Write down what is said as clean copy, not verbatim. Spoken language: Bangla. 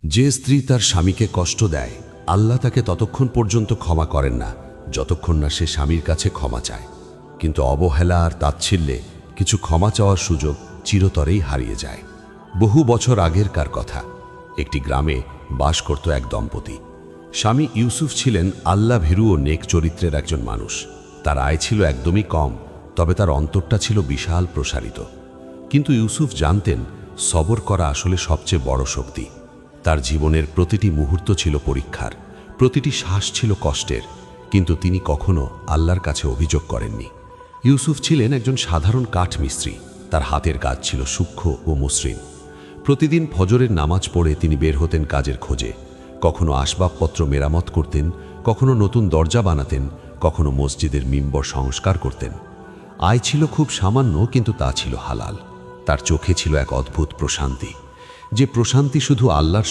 যে স্ত্রী তার স্বামীকে কষ্ট দেয়, আল্লাহ তাকে ততক্ষণ পর্যন্ত ক্ষমা করেন না যতক্ষণ না সে স্বামীর কাছে ক্ষমা চায়। কিন্তু অবহেলা আর তাচ্ছিল্যে কিছু ক্ষমা চাওয়ার সুযোগ চিরতরেই হারিয়ে যায়। বহু বছর আগেরকার কথা, একটি গ্রামে বাস করত এক দম্পতি। স্বামী ইউসুফ ছিলেন আল্লাহ ভীরু ও নেক চরিত্রের একজন মানুষ। তার আয় ছিল একদমই কম, তবে তার অন্তরটা ছিল বিশাল প্রসারিত। কিন্তু ইউসুফ জানতেন, সবর করা আসলে সবচেয়ে বড় শক্তি। তার জীবনের প্রতিটি মুহূর্ত ছিল পরীক্ষার, প্রতিটি শ্বাস ছিল কষ্টের, কিন্তু তিনি কখনো আল্লাহর কাছে অভিযোগ করেননি। ইউসুফ ছিলেন একজন সাধারণ কাঠমিস্ত্রি। তার হাতের কাজ ছিল সূক্ষ্ম ও মসৃণ। প্রতিদিন ফজরের নামাজ পড়ে তিনি বের হতেন কাজের খোঁজে। কখনো আসবাবপত্র মেরামত করতেন, কখনো নতুন দরজা বানাতেন, কখনো মসজিদের মিম্বর সংস্কার করতেন। আয় ছিল খুব সামান্য, কিন্তু তা ছিল হালাল। তার চোখে ছিল এক অদ্ভুত প্রশান্তি, যে প্রশান্তি শুধু আল্লাহর